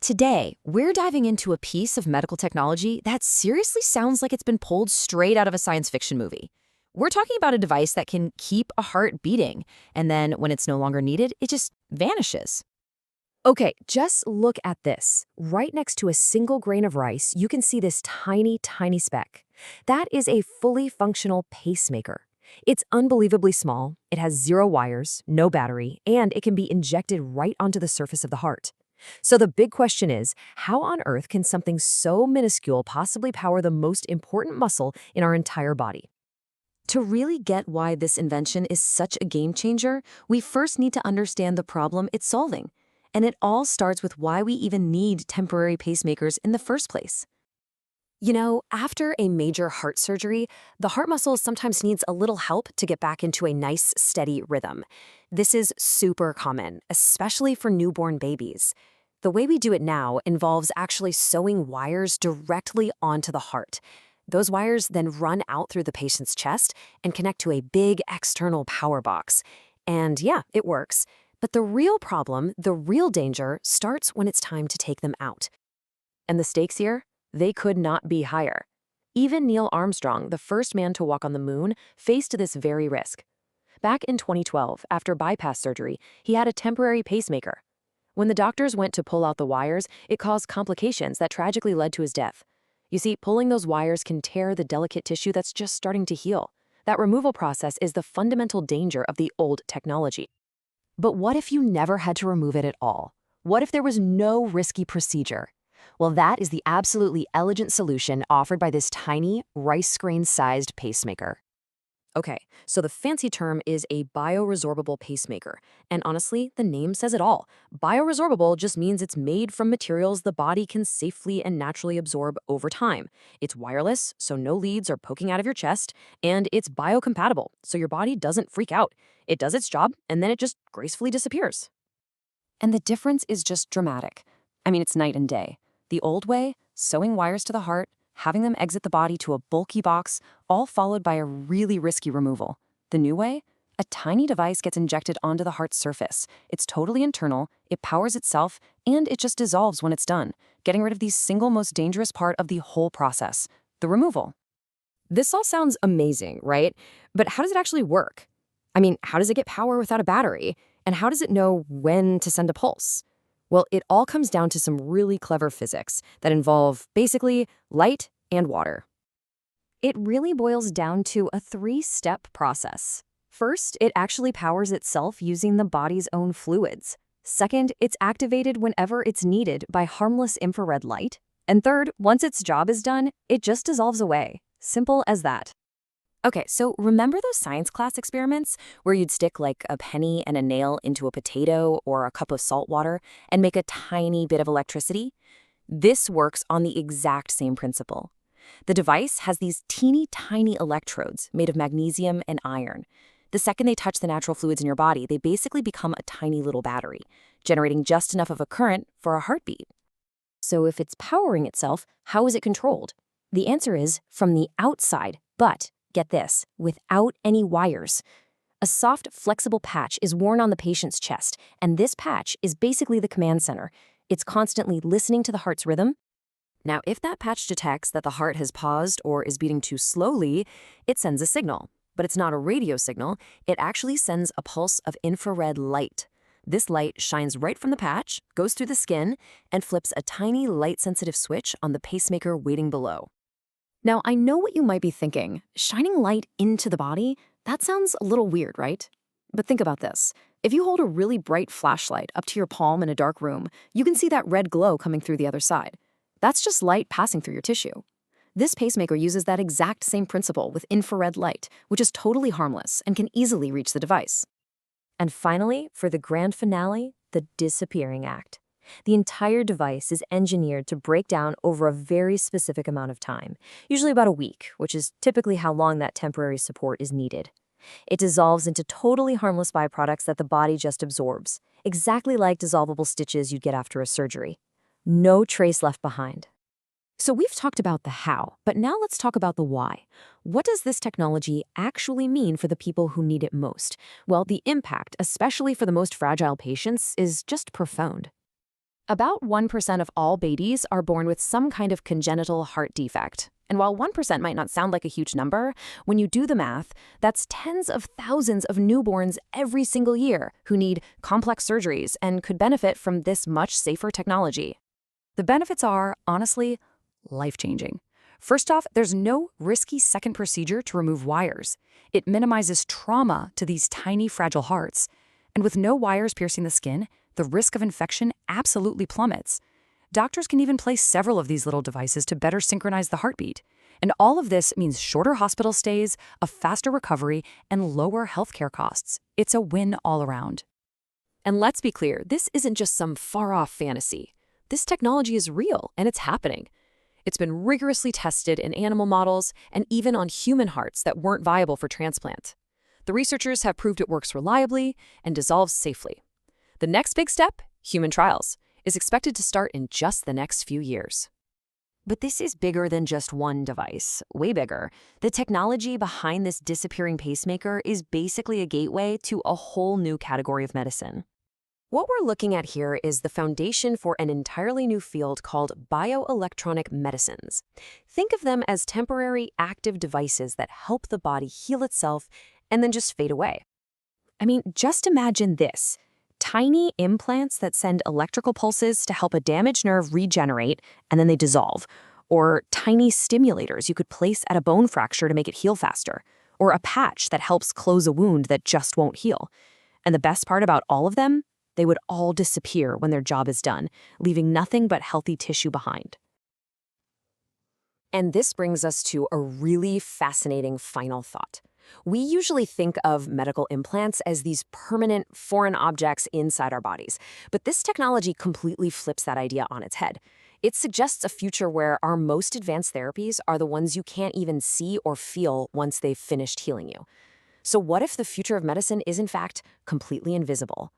Today, we're diving into a piece of medical technology that seriously sounds like it's been pulled straight out of a science fiction movie. We're talking about a device that can keep a heart beating, and then when it's no longer needed, it just vanishes. Okay, just look at this. Right next to a single grain of rice, you can see this tiny, tiny speck. That is a fully functional pacemaker. It's unbelievably small, it has 0 wires, no battery, and it can be injected right onto the surface of the heart. So the big question is, how on earth can something so minuscule possibly power the most important muscle in our entire body? To really get why this invention is such a game changer, we first need to understand the problem it's solving. And it all starts with why we even need temporary pacemakers in the first place. You know, after a major heart surgery, the heart muscle sometimes needs a little help to get back into a nice, steady rhythm. This is super common, especially for newborn babies. The way we do it now involves actually sewing wires directly onto the heart. Those wires then run out through the patient's chest and connect to a big external power box. And yeah, it works. But the real problem, the real danger, starts when it's time to take them out. And the stakes here? They could not be higher. Even Neil Armstrong, the first man to walk on the moon, faced this very risk. Back in 2012, after bypass surgery, he had a temporary pacemaker. When the doctors went to pull out the wires, it caused complications that tragically led to his death. You see, pulling those wires can tear the delicate tissue that's just starting to heal. That removal process is the fundamental danger of the old technology. But what if you never had to remove it at all? What if there was no risky procedure? Well, that is the absolutely elegant solution offered by this tiny, rice grain-sized pacemaker. Okay, so the fancy term is a bioresorbable pacemaker. And honestly, the name says it all. Bioresorbable just means it's made from materials the body can safely and naturally absorb over time. It's wireless, so no leads are poking out of your chest, and it's biocompatible, so your body doesn't freak out. It does its job, and then it just gracefully disappears. And the difference is just dramatic. I mean, it's night and day. The old way, sewing wires to the heart, having them exit the body to a bulky box, all followed by a really risky removal. The new way? A tiny device gets injected onto the heart's surface. It's totally internal, it powers itself, and it just dissolves when it's done, getting rid of the single most dangerous part of the whole process, the removal. This all sounds amazing, right? But how does it actually work? I mean, how does it get power without a battery? And how does it know when to send a pulse? Well, it all comes down to some really clever physics that involve, basically, light and water. It really boils down to a 3-step process. First, it actually powers itself using the body's own fluids. Second, it's activated whenever it's needed by harmless infrared light. And third, once its job is done, it just dissolves away. Simple as that. Okay, so remember those science class experiments where you'd stick like a penny and a nail into a potato or a cup of salt water and make a tiny bit of electricity? This works on the exact same principle. The device has these teeny tiny electrodes made of magnesium and iron. The second they touch the natural fluids in your body, they basically become a tiny little battery, generating just enough of a current for a heartbeat. So if it's powering itself, how is it controlled? The answer is from the outside, but get this, without any wires. A soft, flexible patch is worn on the patient's chest, and this patch is basically the command center. It's constantly listening to the heart's rhythm. Now, if that patch detects that the heart has paused or is beating too slowly, it sends a signal. But it's not a radio signal, it actually sends a pulse of infrared light. This light shines right from the patch, goes through the skin, and flips a tiny light-sensitive switch on the pacemaker waiting below. Now, I know what you might be thinking. Shining light into the body? That sounds a little weird, right? But think about this. If you hold a really bright flashlight up to your palm in a dark room, you can see that red glow coming through the other side. That's just light passing through your tissue. This pacemaker uses that exact same principle with infrared light, which is totally harmless and can easily reach the device. And finally, for the grand finale, the disappearing act. The entire device is engineered to break down over a very specific amount of time, usually about a week, which is typically how long that temporary support is needed. It dissolves into totally harmless byproducts that the body just absorbs, exactly like dissolvable stitches you'd get after a surgery. No trace left behind. So we've talked about the how, but now let's talk about the why. What does this technology actually mean for the people who need it most? Well, the impact, especially for the most fragile patients, is just profound. About 1% of all babies are born with some kind of congenital heart defect. And while 1% might not sound like a huge number, when you do the math, that's tens of thousands of newborns every single year who need complex surgeries and could benefit from this much safer technology. The benefits are, honestly, life-changing. First off, there's no risky second procedure to remove wires. It minimizes trauma to these tiny, fragile hearts. And with no wires piercing the skin, the risk of infection absolutely plummets. Doctors can even place several of these little devices to better synchronize the heartbeat. And all of this means shorter hospital stays, a faster recovery, and lower healthcare costs. It's a win all around. And let's be clear, this isn't just some far-off fantasy. This technology is real, and it's happening. It's been rigorously tested in animal models and even on human hearts that weren't viable for transplant. The researchers have proved it works reliably and dissolves safely. The next big step, human trials, is expected to start in just the next few years. But this is bigger than just one device, way bigger. The technology behind this disappearing pacemaker is basically a gateway to a whole new category of medicine. What we're looking at here is the foundation for an entirely new field called bioelectronic medicines. Think of them as temporary active devices that help the body heal itself and then just fade away. I mean, just imagine this. Tiny implants that send electrical pulses to help a damaged nerve regenerate, and then they dissolve. Or tiny stimulators you could place at a bone fracture to make it heal faster. Or a patch that helps close a wound that just won't heal. And the best part about all of them? They would all disappear when their job is done, leaving nothing but healthy tissue behind. And this brings us to a really fascinating final thought. We usually think of medical implants as these permanent foreign objects inside our bodies, but this technology completely flips that idea on its head. It suggests a future where our most advanced therapies are the ones you can't even see or feel once they've finished healing you. So what if the future of medicine is in fact completely invisible?